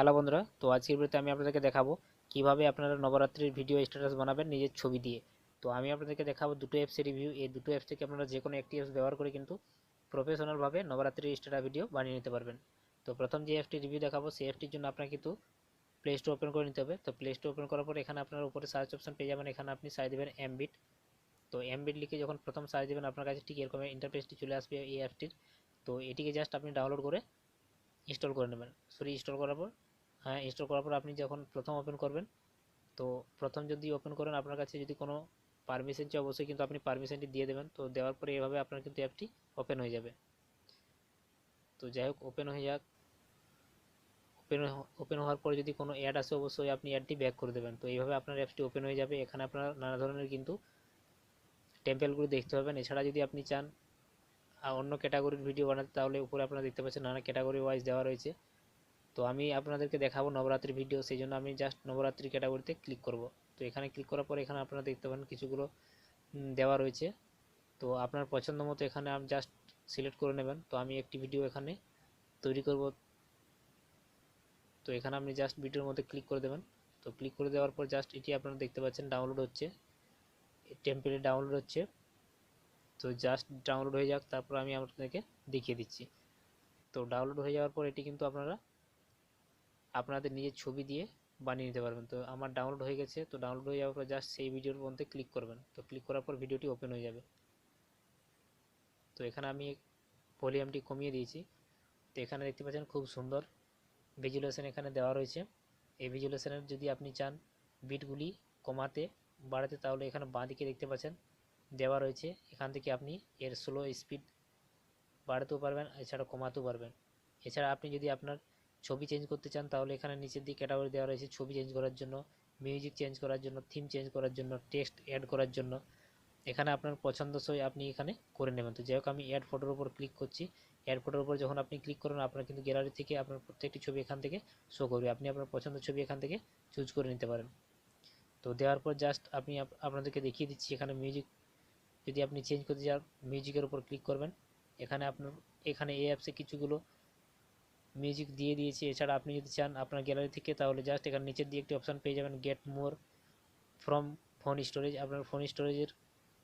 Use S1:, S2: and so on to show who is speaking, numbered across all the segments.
S1: Hello বন্ধুরা, তো আজকের ভিডিওতে আমি আপনাদেরকে দেখাবো কিভাবে আপনারা নবরাত্রির ভিডিও স্ট্যাটাস বানাবেন নিজের ছবি দিয়ে। তো আমি আপনাদেরকে দেখাবো দুটো অ্যাপসের রিভিউ। এই দুটো অ্যাপস থেকে আপনারা যে কোনো একটি অ্যাপস ব্যবহার করে কিন্তু প্রফেশনালভাবে নবরাত্রির স্ট্যাটাস ভিডিও বানিয়ে নিতে পারবেন। তো প্রথম যে অ্যাপটি রিভিউ দেখাবো সেই অ্যাপটির জন্য আপনাকে কিন্তু প্লে স্টোর ওপেন করে নিতে হবে। তো প্লে স্টোর ওপেন করার পর এখানে আপনার উপরে সার্চ অপশন পেয়ে যাবেন। এখানে আপনি সার্চ দেবেন এমবিট। তো এমবিট লিখে যখন প্রথম সার্চ দেবেন আপনার কাছে ঠিক এরকম ইন্টারফেসটি চলে আসবে এই অ্যাপটির। তো এটিকে জাস্ট আপনি ডাউনলোড করে ইনস্টল করে নেবেন। ইনস্টল করার পর ইনস্টল করার পর আপনি যখন প্রথম ওপেন করবেন, তো প্রথম যদি ওপেন করেন আপনার কাছে যদি কোনো পারমিশন চাই অবশ্যই কিন্তু আপনি পারমিশনটি দিয়ে দেবেন। তো দেওয়ার পরে এভাবে আপনার কিন্তু অ্যাপটি ওপেন হয়ে যাবে। তো যাই হোক, ওপেন হয়ে যাক। ওপেন হওয়ার পরে যদি কোনো অ্যাড আসে অবশ্যই আপনি অ্যাডটি ব্যাক করে দেবেন। তো এইভাবে আপনার অ্যাপটি ওপেন হয়ে যাবে। এখানে আপনার নানা ধরনের কিন্তু টেম্পেলগুলো দেখতে পাবেন। এছাড়া যদি আপনি চান অন্য ক্যাটাগরির ভিডিও বানাতে, তাহলে উপরে আপনারা দেখতে পাচ্ছেন নানা ক্যাটাগরি ওয়াইজ দেওয়া রয়েছে। তো আমি আপনাদেরকে দেখাবো নবরাত্রি ভিডিও, সেই জন্য আমি জাস্ট নবরাত্রি ক্যাটাগরিতে ক্লিক করব। তো এখানে ক্লিক করার পর এখানে আপনারা দেখতে পাবেন কিছুগুলো দেওয়া রয়েছে। তো আপনার পছন্দ মতো এখানে আপনি জাস্ট সিলেক্ট করে নেবেন। তো আমি একটি ভিডিও এখানে তৈরি করব। তো এখানে আপনি জাস্ট ভিডিওর মধ্যে ক্লিক করে দেবেন। তো ক্লিক করে দেওয়ার পর জাস্ট এটি আপনারা দেখতে পাচ্ছেন ডাউনলোড হচ্ছে, টেম্পলেট ডাউনলোড হচ্ছে। তো জাস্ট ডাউনলোড হয়ে যাক, তারপর আমি আপনাদেরকে দেখিয়ে দিচ্ছি। তো ডাউনলোড হয়ে যাওয়ার পর এটি কিন্তু আপনারা আপনাদের নিজের ছবি দিয়ে বানিয়ে নিতে পারবেন। তো আমার ডাউনলোড হয়ে গেছে। তো ডাউনলোড হয়ে যাওয়ার পর জাস্ট সেই ভিডিওর মধ্যে ক্লিক করবেন। তো ক্লিক করার পর ভিডিওটি ওপেন হয়ে যাবে। তো এখানে আমি ভলিউমটি কমিয়ে দিয়েছি। তো এখানে দেখতে পাচ্ছেন খুব সুন্দর ভিজুয়ালাইজেশন এখানে দেওয়া রয়েছে। এই ভিজুয়ালাইজেশনের যদি আপনি চান বিটগুলি কমাতে বাড়াতে, তাহলে এখানে বাঁ দিকে দেখতে পাচ্ছেন দেওয়া রয়েছে। এখান থেকে আপনি এর স্লো স্পিড বাড়াতেও পারবেন, এছাড়া কমাতেও পারবেন। এছাড়া আপনি যদি আপনার ছবি চেঞ্জ করতে চান, তাহলে এখানে নিচের দিকে ক্যাটাগরি দেওয়া রয়েছে ছবি চেঞ্জ করার জন্য, মিউজিক চেঞ্জ করার জন্য, থিম চেঞ্জ করার জন্য, টেক্সট অ্যাড করার জন্য। এখানে আপনার পছন্দসই আপনি এখানে করে নেবেন। তো যাই হোক, আমি অ্যাড ফটোর উপর ক্লিক করছি। অ্যাড ফটোর উপর যখন আপনি ক্লিক করবেন আপনার কিন্তু গ্যালারি থেকে আপনার প্রত্যেকটি ছবি এখান থেকে শো করবে। আপনি আপনার পছন্দের ছবি এখান থেকে চুজ করে নিতে পারেন। তো দেওয়ার পর জাস্ট আমি আপনাদেরকে দেখিয়ে দিচ্ছি। এখানে মিউজিক যদি আপনি চেঞ্জ করতে চান, মিউজিকের উপর ক্লিক করবেন। এখানে এই অ্যাপসে কিছুগুলো মিউজিক দিয়ে দিয়েছি। এছাড়া আপনি যদি চান আপনার গ্যালারি থেকে, তাহলে জাস্ট এখানে নিচের দিকে একটি অপশান পেয়ে যাবেন get more from phone storage. আপনার ফোন স্টোরেজের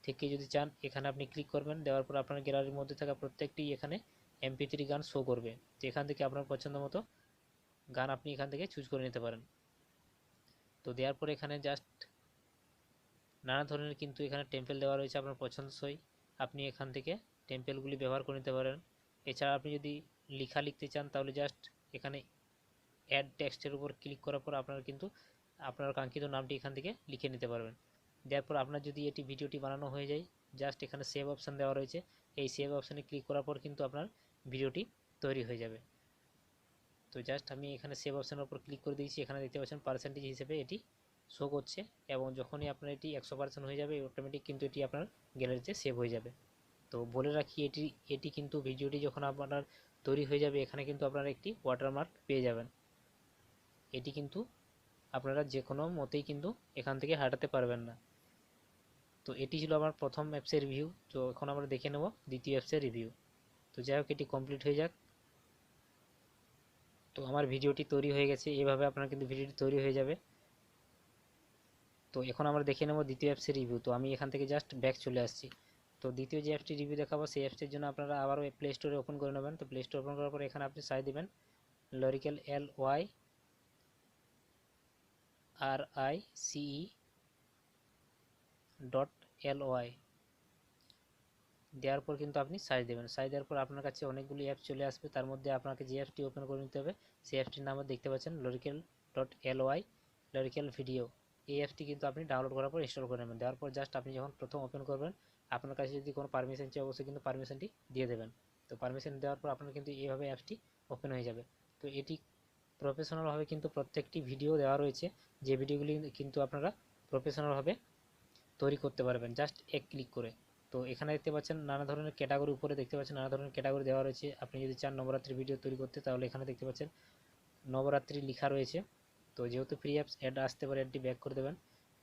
S1: থেকে যদি চান এখানে আপনি ক্লিক করবেন। দেওয়ার পর আপনার গ্যালারির মধ্যে থাকা প্রত্যেকটি এখানে MP3 গান শো করবে। তো এখান থেকে আপনার পছন্দ মতো গান আপনি এখান থেকে চুজ করে নিতে পারেন। তো দেওয়ার পর এখানে জাস্ট নানা ধরনের কিন্তু এখানে টেম্পেল দেওয়া রয়েছে আপনার পছন্দসই। আপনি এখান থেকে টেম্পেলগুলি ব্যবহার করে নিতে পারেন। এছাড়া আপনি যদি লেখা লিখতে চান, তাহলে জাস্ট এখানে অ্যাড টেক্সটের উপর ক্লিক করার পর আপনার কিন্তু আপনার কাঙ্ক্ষিত নামটি এখান থেকে লিখে নিতে পারবেন। দেওয়ার পর আপনার যদি এটি ভিডিওটি বানানো হয়ে যায়, জাস্ট এখানে সেভ অপশান দেওয়া রয়েছে। এই সেভ অপশানে ক্লিক করার পর কিন্তু আপনার ভিডিওটি তৈরি হয়ে যাবে। তো জাস্ট আমি এখানে সেভ অপশানের উপর ক্লিক করে দিয়েছি। এখানে দেখতে পাচ্ছেন পার্সেন্টেজ হিসেবে এটি শো করছে, এবং যখনই আপনার এটি 100% হয়ে যাবে অটোমেটিক কিন্তু এটি আপনার গ্যালারিতে সেভ হয়ে যাবে। তো বলে রাখি, এটি কিন্তু ভিডিওটি যখন আপনার তৈরি হয়ে যাবে, এখানে কিন্তু আপনারা একটি ওয়াটারমার্ক পেয়ে যাবেন। এটি কিন্তু আপনারা যে কোনো মতেই কিন্তু এখান থেকে হাঁটাতে পারবেন না। তো এটি ছিল আমার প্রথম অ্যাপসের রিভিউ। তো এখন আমরা দেখে নেব দ্বিতীয় অ্যাপসের রিভিউ। তো যাই হোক, এটি কমপ্লিট হয়ে যাক। তো আমার ভিডিওটি তৈরি হয়ে গেছে। এভাবে আপনার কিন্তু ভিডিওটি তৈরি হয়ে যাবে। তো এখন আমরা দেখে নেব দ্বিতীয় অ্যাপসের রিভিউ। তো আমি এখান থেকে জাস্ট ব্যাক চলে আসছি। তো দ্বিতীয় যে অ্যাপসটি রিভিউ দেখাবো, সেই অ্যাপসের জন্য আপনারা আবারও প্লে স্টোরে ওপেন করে নেবেন। তো প্লে স্টোর ওপেন করার পর এখানে আপনি সার্চ দেবেন লরিক্যাল LYRICE.LY। দেওয়ার পর কিন্তু আপনি সার্চ দেবেন। সার্চ দেওয়ার পর আপনার কাছে অনেকগুলি অ্যাপ চলে আসবে। তার মধ্যে আপনাকে যে অ্যাপটি ওপেন করে নিতে হবে সেই অ্যাপটির নাম দেখতে পাচ্ছেন Lyrical.ly, লিরিক্যাল ভিডিও। এই অ্যাপটি কিন্তু আপনি ডাউনলোড করার পর ইনস্টল করে নেবেন। দেওয়ার পর জাস্ট আপনি যখন প্রথম ওপেন করবেন, আপনার কাছে যদি কোনো পারমিশন চাই অবশ্যই কিন্তু পারমিশনটি দিয়ে দেবেন। তো পারমিশন দেওয়ার পর আপনার কিন্তু এইভাবে অ্যাপটি ওপেন হয়ে যাবে। তো এটি প্রফেশনালভাবে কিন্তু প্রত্যেকটি ভিডিও দেওয়া রয়েছে, যে ভিডিওগুলি কিন্তু আপনারা প্রফেশনালভাবে তৈরি করতে পারবেন জাস্ট এক ক্লিক করে। তো এখানে দেখতে পাচ্ছেন নানা ধরনের ক্যাটাগরি, উপরে দেখতে পাচ্ছেন নানা ধরনের ক্যাটাগরি দেওয়া রয়েছে। আপনি যদি চান নবরাত্রি ভিডিও তৈরি করতে, তাহলে এখানে দেখতে পাচ্ছেন নবরাত্রি লেখা রয়েছে। তো যেহেতু ফ্রি অ্যাপস অ্যাড আসতে পারে, অ্যাডটি ব্যাক করে দেবেন।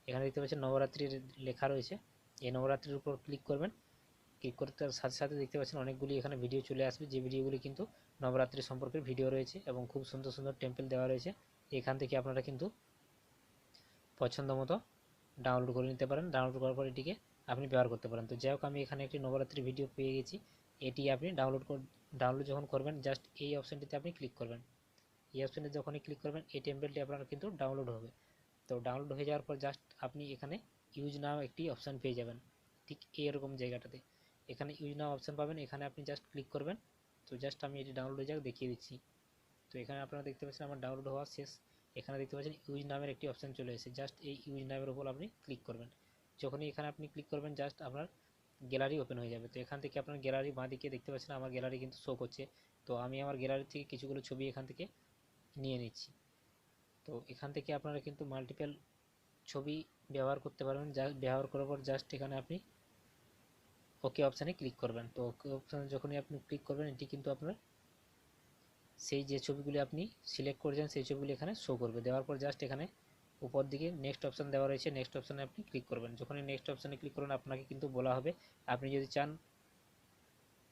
S1: এখানে দেখতে পাচ্ছেন নবরাত্রির লেখা রয়েছে। এই নবরাত্রির উপর ক্লিক করবেন। ক্লিক করতে সাথে সাথে দেখতে পাচ্ছেন অনেকগুলি এখানে ভিডিও চলে আসবে, যে ভিডিওগুলি কিন্তু নবরাত্রি সম্পর্কে ভিডিও রয়েছে এবং খুব সুন্দর সুন্দর টেম্পল দেওয়া রয়েছে। এখান থেকে আপনারা কিন্তু পছন্দ মতো ডাউনলোড করে নিতে পারেন। ডাউনলোড করার পর এটিকে আপনি ব্যবহার করতে পারেন। তো যাই হোক, আমি এখানে একটি নবরাত্রি ভিডিও পেয়ে গেছি। এটি আপনি ডাউনলোড যখন করবেন জাস্ট এই অপশানটিতে আপনি ক্লিক করবেন। এই অপশানে যখনই ক্লিক করবেন এই টেম্পলেটি আপনার কিন্তু ডাউনলোড হবে। তো ডাউনলোড হয়ে যাওয়ার পর জাস্ট আপনি এখানে ইউজ নাও একটি অপশান পেয়ে যাবেন, ঠিক এরকম জায়গাটাতে। এখানে ইউজ নাও অপশান পাবেন, এখানে আপনি জাস্ট ক্লিক করবেন। তো জাস্ট আমি এটি ডাউনলোড হয়ে যাক দেখিয়ে দিচ্ছি। তো এখানে আপনারা দেখতে পাচ্ছেন আমার ডাউনলোড হওয়া শেষ। এখানে দেখতে পাচ্ছেন ইউজ নামের একটি অপশান চলে এসেছে, জাস্ট এই ইউজ নামের উপর আপনি ক্লিক করবেন। যখনই এখানে আপনি ক্লিক করবেন জাস্ট আপনার গ্যালারি ওপেন হয়ে যাবে। তো এখান থেকে আপনার গ্যালারি বাঁদিকে দেখতে পাচ্ছেন আমার গ্যালারি কিন্তু শো করছে। তো আমি আমার গ্যালারি থেকে কিছুগুলো ছবি এখান থেকে নিয়ে নিচ্ছি। তো এখান থেকে আপনারা কিন্তু মাল্টিপল ছবি ব্যবহার করতে পারবেন। ব্যবহার করার পর জাস্ট এখানে আপনি ওকে অপশানে ক্লিক করবেন। তো ওকে অপশানে যখনই আপনি ক্লিক করবেন এটি কিন্তু আপনার সেই যে ছবিগুলি আপনি সিলেক্ট করেছেন সেই ছবিগুলি এখানে শো করবে। দেওয়ার পর জাস্ট এখানে উপর দিকে নেক্সট অপশান দেওয়া রয়েছে, নেক্সট অপশানে আপনি ক্লিক করবেন। যখনই নেক্সট অপশানে ক্লিক করবেন আপনাকে কিন্তু বলা হবে আপনি যদি চান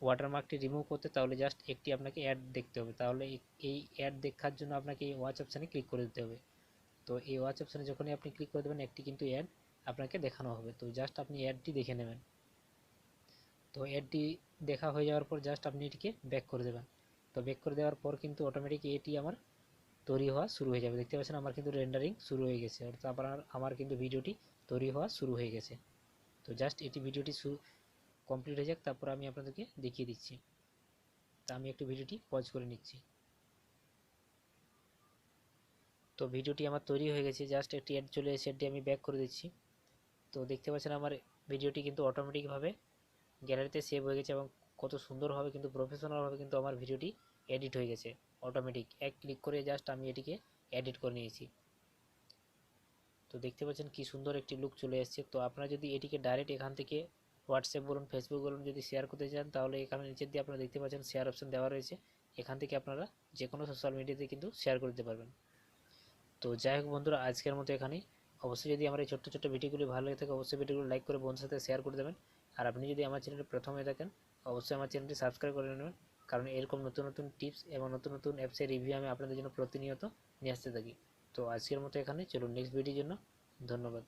S1: ওয়াটারমার্কটি রিমুভ করতে, তাহলে জাস্ট একটি আপনাকে অ্যাড দেখতে হবে। তাহলে এই অ্যাড দেখার জন্য আপনাকে এই ওয়াচ অপশানে ক্লিক করে দিতে হবে। তো এই ওয়াচ অপশানে যখনই আপনি ক্লিক করে দেবেন একটি কিন্তু অ্যাড আপনাকে দেখানো হবে। তো জাস্ট আপনি অ্যাডটি দেখে নেবেন। তো অ্যাডটি দেখা হয়ে যাওয়ার পর জাস্ট আপনি এটিকে ব্যাক করে দেবেন। তো ব্যাক করে দেওয়ার পর কিন্তু অটোমেটিক এটি আমার তৈরি হওয়া শুরু হয়ে যাবে। দেখতে পাচ্ছেন আমার কিন্তু রেন্ডারিং শুরু হয়ে গেছে, অর্থাৎ আমার কিন্তু ভিডিওটি তৈরি হওয়া শুরু হয়ে গেছে। তো জাস্ট এটি ভিডিওটি কমপ্লিট হয়ে যাক, তারপর আমি আপনাদেরকে দেখিয়ে দিচ্ছি। তা আমি একটু ভিডিওটি পজ করে নিচ্ছি। তো ভিডিওটি আমার তৈরি হয়ে গেছে, জাস্ট একটি অ্যাড চলে এসে এটি আমি ব্যাক করে দিচ্ছি। তো দেখতে পাচ্ছেন আমার ভিডিওটি কিন্তু অটোমেটিকভাবে গ্যালারিতে সেভ হয়ে গেছে এবং কত সুন্দরভাবে কিন্তু প্রফেশনালভাবে কিন্তু আমার ভিডিওটি এডিট হয়ে গেছে অটোমেটিক। এক ক্লিক করে জাস্ট আমি এটিকে এডিট করে নিয়েছি। তো দেখতে পাচ্ছেন কি সুন্দর একটি লুক চলে এসেছে। তো আপনারা যদি এটিকে ডাইরেক্ট এখান থেকে হোয়াটসঅ্যাপ বলুন, ফেসবুক বলুন যদি শেয়ার করতে চান, তাহলে এখানে নিচের দিয়ে আপনারা দেখতে পাচ্ছেন শেয়ার অপশন দেওয়া রয়েছে। এখান থেকে আপনারা যে কোনো সোশ্যাল মিডিয়াতে কিন্তু শেয়ার করে দিতে পারবেন। তো যাই হোক বন্ধুরা, আজকের মতো এখানেই। অবশ্যই যদি আমার এই ছোট্ট ছোট্ট ভিডিওগুলি ভালো লাগে থাকে অবশ্যই ভিডিওগুলো লাইক করে বন্ধুর সাথে শেয়ার করে দেবেন। আর আপনি যদি আমার চ্যানেলে প্রথম হয়ে থাকেন অবশ্যই আমার চ্যানেলটি সাবস্ক্রাইব করে নেবেন, কারণ এরকম নতুন নতুন টিপস এবং নতুন নতুন অ্যাপসের রিভিউ আমি আপনাদের জন্য প্রতিনিয়ত নিয়ে আসতে থাকি। তো আজকের মতো এখানে, চলুন নেক্সট ভিডিওর জন্য। ধন্যবাদ।